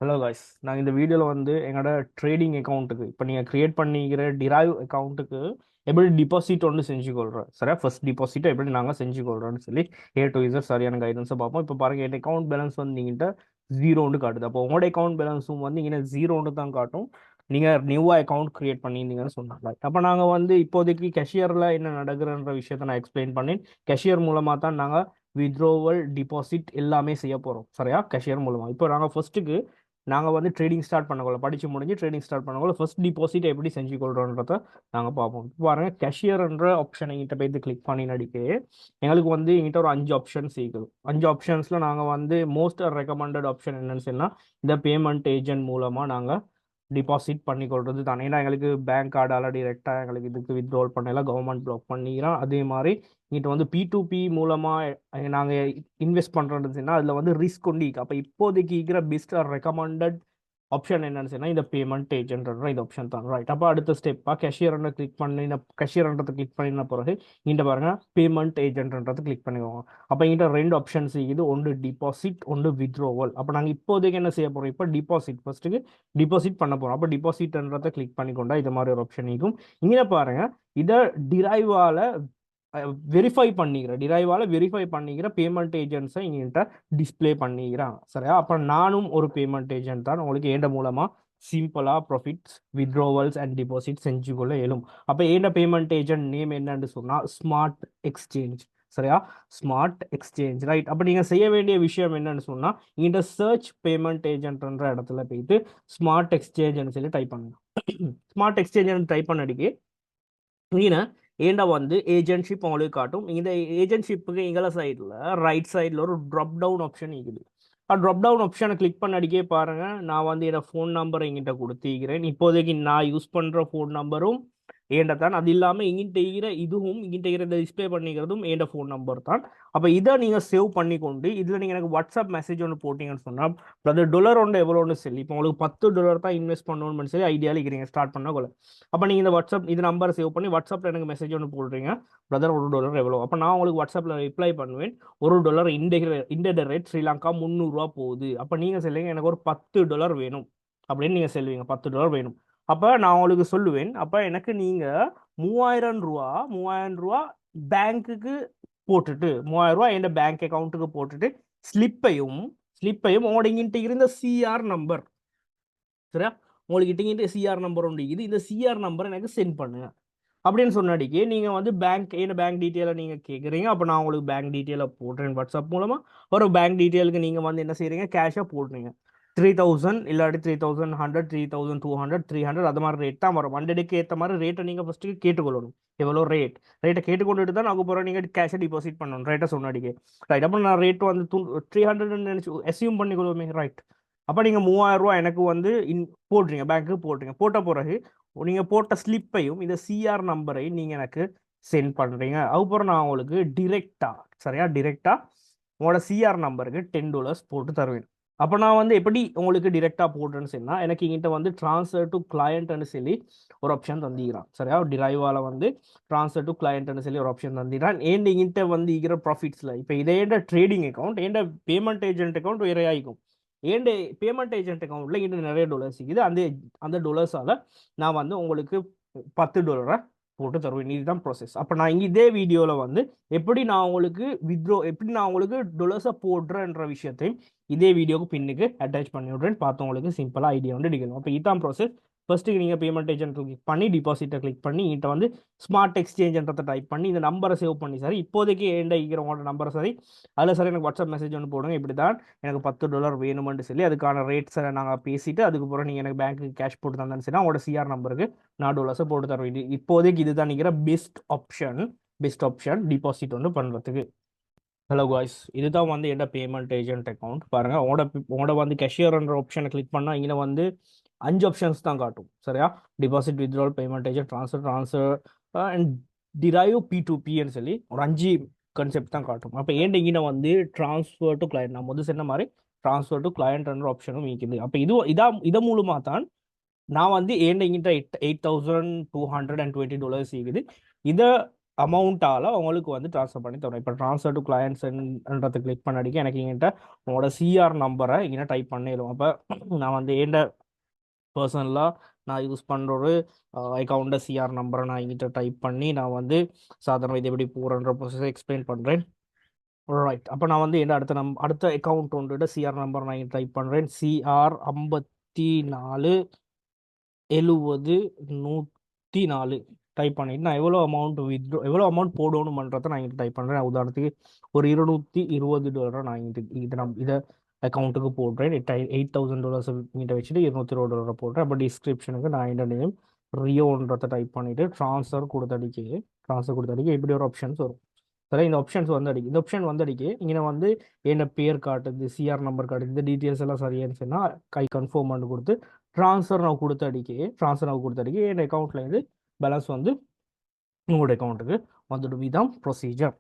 Hello guys, நான் இந்த வீடியோவில் வந்து எங்களோட ட்ரேடிங் அக்கௌண்ட்டுக்கு இப்போ நீங்கள் க்ரியேட் பண்ணிக்கிற டிரைவ் அக்கௌண்ட்டுக்கு எப்படி டிபாசிட் ஒன்று செஞ்சு கொள்கிறோம். சரியா, ஃபர்ஸ்ட் டிபாசிட்டை எப்படி நாங்கள் செஞ்சு கொள்கிறோம்னு சொல்லி டு யூசர் சரியான கைடன்ஸை பார்ப்போம். இப்போ பாருங்க, என் அக்கௌண்ட் பேலன்ஸ் வந்து நீங்கிட்ட ஜீரோன்னு காட்டுது. அப்போ உங்களோட அக்கௌண்ட் பேலன்ஸும் வந்து இங்கே ஜீரோன்னு தான் காட்டும். நீங்கள் நியூவாக அக்கௌண்ட் க்ரியேட் பண்ணியிருந்தீங்கன்னு சொன்னாங்க. அப்போ நாங்கள் வந்து இப்போதைக்கு கேஷியரில் என்ன நடக்குதுன்ற விஷயத்த நான் எக்ஸ்பிளைன் பண்ணேன். கேஷியர் மூலமாக தான் நாங்கள் வித்ட்ரோவல் டிபாசிட் எல்லாமே செய்ய போகிறோம். சரியா, கேஷியர் மூலமாக இப்போ நாங்கள் ஃபர்ஸ்ட்டுக்கு நாங்கள் வந்து ட்ரேடிங் ஸ்டார்ட் பண்ணக்குள்ள படித்து முடிஞ்சு ட்ரேடிங் ஸ்டார்ட் பண்ணக்குள்ள ஃபர்ஸ்ட் டிபாசிட் எப்படி செஞ்சு கொள்கிறோன்றத நாங்கள் பார்ப்போம். இப்போ பாருங்க, கேஷியர்ன்ற ஆப்ஷன் எங்கிட்ட போய் கிளிக் பண்ணி நடிக்க எங்களுக்கு வந்து எங்கிட்ட ஒரு 5 ஆப்ஷன்ஸ் இருக்குது. 5 ஆப்ஷன்ஸில் நாங்கள் வந்து மோஸ்ட் ரெக்கமெண்டட் ஆப்ஷன் என்னன்னு சொன்னால் இந்த பேமெண்ட் ஏஜென்ட் மூலமாக நாங்கள் டிபாசிட் பண்ணி கொள்வது தான். ஏன்னா எங்களுக்கு பேங்க் கார்டால் டிரெக்டாக எங்களுக்கு இதுக்கு வித்ட்ரால் பண்ணலாம், கவர்மெண்ட் பிளாக் பண்ணிக்கிறோம். அதே மாதிரி இங்கிட்ட வந்து P2P மூலமாக நாங்கள் இன்வெஸ்ட் பண்ணுறதுன்னா அதில் வந்து ரிஸ்க் கொண்டு. அப்போ இப்போதைக்கு இருக்கிற பெஸ்ட் ரெக்கமெண்டட் ஆப்ஷன் என்னன்னு சொன்னால் இந்த பேமெண்ட் ஏஜென்ட்ன்ற இந்த ஆப்ஷன் தான். ரைட், அப்போ அடுத்த ஸ்டெப்பாக கேஷியர்ன்ற கிளிக் பண்ணின கேஷியர்ன்றதை கிளிக் பண்ணின பிறகு இங்கிட்ட பாருங்க பேமெண்ட் ஏஜென்ட்ன்றது கிளிக் பண்ணிக்கோங்க. அப்போ இங்கிட்ட 2 ஆப்ஷன்ஸ் இது, ஒன்று டிபாசிட், ஒன்று வித்ட்ரோவல். அப்போ நாங்கள் இப்போதைக்கு என்ன செய்ய போகிறோம், இப்போ டிபாசிட் ஃபர்ஸ்ட்டுக்கு டிபாசிட் பண்ண போகிறோம். அப்போ டிபாசிட்ன்றதை கிளிக் பண்ணிக்கொண்டா இது மாதிரி ஒரு ஆப்ஷன் இருக்கும். இங்கே பாருங்க, இதை டிரைவால வெரிஃபை பண்ணிக்கிற பேமெண்ட் ஏஜென்ட்ஸை எங்கள்கிட்ட டிஸ்பிளே பண்ணிக்கிறாங்க. சரியா, அப்போ நானும் ஒரு பேமெண்ட் ஏஜென்ட் தான். உங்களுக்கு ஏண்ட மூலமாக சிம்பிளாக ப்ராஃபிட்ஸ் வித்ட்ரோவல்ஸ் அண்ட் டிபாசிட் செஞ்சு கொள்ள இயலும். அப்போ ஏண்ட பேமெண்ட் ஏஜென்ட் நேம் என்னன்னு சொன்னால் ஸ்மார்ட் எக்ஸ்சேஞ்ச். சரியா, ஸ்மார்ட் எக்ஸ்சேஞ்ச். ரைட், அப்போ நீங்கள் செய்ய வேண்டிய விஷயம் என்னன்னு சொன்னால் இந்த சர்ச் பேமெண்ட் ஏஜென்ட்ன்ற இடத்துல போயிட்டு ஸ்மார்ட் எக்ஸ்சேஞ்ச்னு சொல்லி டைப் பண்ணுங்க. ஸ்மார்ட் எக்ஸ்சேஞ்ச் டைப் பண்ணடிக்கு இங்கே ஏண்டா வந்து ஏஜென்ட்ஷிப் உங்களுக்கு காட்டும். இந்த ஏஜென்ட்ஷிப்புக்கு எங்களை சைடில் ரைட் சைடில் ஒரு ட்ராப் டவுன் ஆப்ஷன் இருக்குது. ட்ராப் டவுன் ஆப்ஷனை கிளிக் பண்ணடிக்கே பாருங்க, நான் வந்து என்னோட ஃபோன் நம்பரை எங்கிட்ட கொடுத்திருக்கிறேன். இப்போதைக்கு நான் யூஸ் பண்ணுற ஃபோன் நம்பரும் ஏண்ட தான். அது இல்லாமல் இங்கிட்ட இருக்கிற இதுவும் இங்கிட்ட இருக்கிற டிஸ்பிளே பண்ணிக்கிறதும் ஏண்ட ஃபோன் நம்பர் தான். அப்போ இதை நீங்கள் சேவ் பண்ணிக்கொண்டு இதில் நீங்கள் எனக்கு வாட்ஸ்அப் மெசேஜ் ஒன்று போட்டிங்கன்னு சொன்னால் பிரதர் டாலர் ஒன்று எவ்வளோன்னு சொல்லி இப்போ உங்களுக்கு $10 தான் இன்வெஸ்ட் பண்ணணும்னு சொல்லி ஐடியாவில் இருக்கிறீங்க ஸ்டார்ட் பண்ண கொள்ள. அப்போ நீங்கள் இந்த வாட்ஸ்அப் இது நம்பரை சேவ் பண்ணி வாட்ஸ்அப்பில் எனக்கு மெசேஜ் ஒன்று போடுறீங்க, பிரதர் $1 எவ்வளோ. அப்போ நான் உங்களுக்கு வாட்ஸ்அப்பில் ரிப்ளை பண்ணுவேன், $1 இந்திய ரேட் ஸ்ரீலங்கா 300 போகுது. அப்போ நீங்கள் சொல்லுங்க எனக்கு ஒரு $10 வேணும் அப்படின்னு நீங்கள் சொல்லுவீங்க, $10 வேணும். அப்போ நான் உங்களுக்கு சொல்லுவேன், அப்போ எனக்கு நீங்கள் மூவாயிரம் ரூபா பேங்க்குக்கு போட்டுட்டு 3000 என் பேங்க் அக்கௌண்ட்டுக்கு போட்டுட்டு ஸ்லிப்பையும் உங்களோட இங்கிட்ட இருந்த சிஆர் நம்பர், சரியா, உங்களுக்கு இங்கிட்ட சிஆர் நம்பர் உண்டு, இந்த சிஆர் நம்பர் எனக்கு சென்ட் பண்ணுங்க அப்படின்னு சொன்னாடிக்கு நீங்கள் வந்து பேங்க் டீட்டெயிலை நீங்கள் கேட்குறீங்க. அப்போ நான் உங்களுக்கு பேங்க் டீட்டெயிலை போடுறேன் வாட்ஸ்அப் மூலமாக. ஒரு பேங்க் டீட்டெயிலுக்கு நீங்கள் வந்து என்ன செய்கிறீங்க, கேஷாக போடுறீங்க. 3000 இல்லாட்டி 3100, 3200, 300 அது மாதிரி ரேட் தான் வரும். 100க்கு ஏற்ற மாதிரி ரேட்டை நீங்கள் ஃபஸ்ட்டு கேட்டுக்கொள்ளணும். எவ்வளோ ரேட்டை கேட்டுக்கொண்டுட்டு தான் அதுக்கப்புறம் நீங்கள் கேஷை டிபாசிட் பண்ணணும். ரேட்டை சொன்னாடிக்கு ரைட். அப்போ நான் ரேட் வந்து 300 நினச்சி அசியூம் பண்ணிக்கொள்வோமே. ரைட், அப்போ நீங்கள் 3000 எனக்கு வந்து போடுறீங்க, பேங்க்கு போடுறீங்க. போட்ட பிறகு நீங்கள் போட்ட ஸ்லிப்பையும் இந்த சிஆர் நம்பரையும் நீங்கள் எனக்கு சென்ட் பண்ணுறீங்க. அதுக்கப்புறம் நான் உங்களுக்கு டிரெக்டாக உங்களோட சிஆர் நம்பருக்கு $10 போட்டு தருவேன். அப்போ நான் வந்து எப்படி உங்களுக்கு டிரெக்டாக போடுறேன்னு சொன்னால் எனக்கு இங்கிட்ட வந்து ட்ரான்ஸ்ஃபர் டு கிளையண்ட்னு சொல்லி ஒரு ஆப்ஷன் தந்திக்கிறான். சரியா, டிரைவால் வந்து ட்ரான்ஸ்ஃபர் டு கிளையண்ட்னு சொல்லி ஒரு ஆப்ஷன் தந்திக்கிறான். ஏன் இங்கிட்ட வந்து இருக்கிற ப்ராஃபிட்ஸில் இப்போ இதே ட்ரேடிங் அக்கௌண்ட் ஏண்ட பேமெண்ட் ஏஜென்ட் அக்கௌண்ட் வேற ஆகிக்கும். ஏண்ட பேமெண்ட் ஏஜென்ட் அக்கௌண்ட்டில் இங்கிட்ட நிறைய டாலர்ஸ் இருக்குது. அந்த டாலர்ஸால் நான் வந்து உங்களுக்கு $10 போட்டு தருவேன். இதுதான் ப்ராசஸ். அப்போ நான் இங்கே இதே வீடியோவில் வந்து எப்படி நான் உங்களுக்கு டொலர்ஸை போடுறேன்ற விஷயத்தையும் இதே வீடியோக்கு பின்னுக்கு அட்டாச் பண்ணி விட்றேன். பார்த்தவங்களுக்கு சிம்பிளாக ஐடியா வந்து எடுக்கணும். அப்போ இதுதான் ப்ராசஸ். ஃபர்ஸ்ட்டுக்கு நீங்கள் பேமெண்ட் ஏஜென்ட் கிளிக் பண்ணி டிபாசிட்டை கிளிக் பண்ணி இங்கிட்ட வந்து ஸ்மார்ட் எக்ஸ்சேஞ்சுன்றதை டைப் பண்ணி இந்த நம்பரை சேவ் பண்ணி சார் இப்போதைக்கு இருக்கிறவங்களோட நம்பரை சரி அதில் சார் எனக்கு வாட்ஸ்அப் மெசேஜ் ஒன்று போடுங்க, இப்படி தான் எனக்கு $10 வேணுமென்று சொல்லி அதுக்கான ரேட்ஸை நாங்கள் பேசிட்டு அதுக்கப்புறம் நீங்கள் எனக்கு பேங்க்குக்கு கேஷ் போட்டு தந்தேன்னு சொன்னால் உங்களோட சிஆர் நம்பருக்கு நான் டாலர்ஸை போட்டு தருவேன். இப்போதைக்கு இதுதான் நிற்கிற பெஸ்ட் ஆப்ஷன் டிபாசிட் ஒன்று பண்ணுறதுக்கு. ஹலோ காய்ஸ், இதுதான் வந்து என்ன பேமெண்ட் ஏஜென்ட் அக்கௌண்ட். பாருங்கள், உங்களோட வந்து கேஷியர்ன்ற ஆப்ஷனை கிளிக் பண்ணால் இங்கே வந்து 5 ஆப்ஷன்ஸ் தான் காட்டும். சரியா, deposit, withdrawal, payment agent, transfer and drive P2Pன்னு சொல்லி ஒரு 5 கான்செப்ட் தான் காட்டும். அப்போ ஏன் இங்கே வந்து ட்ரான்ஸ்ஃபர் டு கிளையண்ட் நான் முதல் சொன்ன மாதிரி ட்ரான்ஸ்ஃபர் டு கிளையண்ட்ன்ற ஆப்ஷனும் இருக்குது. அப்போ இதை மூலமாக தான் நான் வந்து ஏன் இங்கிட்ட $8,220 இருக்குது. இதை அமௌண்ட்டால் உங்களுக்கு வந்து ட்ரான்ஸ்ஃபர் பண்ணி தரணும். இப்போ ட்ரான்ஸ்ஃபர் டு கிளையன்ட்ஸ்ன்றதை கிளிக் பண்ணடிக்க எனக்கு என்கிட்ட உங்களோட சிஆர் நம்பரை இங்கே டைப் பண்ணிடும். அப்போ நான் வந்து என்கிட்ட பர்சனலாக நான் யூஸ் பண்ணுற ஒரு அக்கௌண்ட்டை சிஆர் நம்பரை நான் எங்கிட்ட டைப் பண்ணி நான் வந்து சாதாரண இது எப்படி போகிறன்ற ப்ரொசஸை எக்ஸ்பிளைன் பண்ணுறேன். ரைட், அப்போ நான் வந்து என்ன அடுத்த அக்கௌண்ட் ஒன்றுட சிஆர் நம்பர் நான் டைப் பண்ணுறேன். சிஆர் 54 70 104 டைப் பண்ணிட்டு நான் எவ்வளோ அமௌண்ட் போடணுமன்றதை நான் இங்கே டைப் பண்ணுறேன். உதாரணத்துக்கு ஒரு $220 நான் இதை அக்கௌண்ட்டுக்கு போடுறேன். $8,000 இங்கிட்ட வச்சுட்டு $220 போடுறேன். அப்போ டிஸ்கிரிப்ஷனுக்கு நான் இந்த நேம் ரியோன்றதை டைப் பண்ணிவிட்டு ட்ரான்ஸ்ஃபர் கொடுத்தடிக்க இப்படி ஒரு ஆப்ஷன்ஸ் வரும். சரி, இந்த ஆப்ஷன்ஸ் வந்து இந்த ஆப்ஷன் வந்து இங்கே வந்து என்ன பேர் காட்டுது, சிஆர் நம்பர் காட்டுது, இந்த டீட்டெயில்ஸ் எல்லாம் சரியானு சொன்னால் கன்ஃபார்ம் பண்ணி கொடுத்து ட்ரான்ஸ்ஃபர் நான் கொடுத்தடிக்க என் அக்கௌண்ட்லேருந்து பேலன்ஸ் வந்து உங்களோட அக்கௌண்ட்டுக்கு வந்துடும். இதுதான் ப்ரொசீஜர்.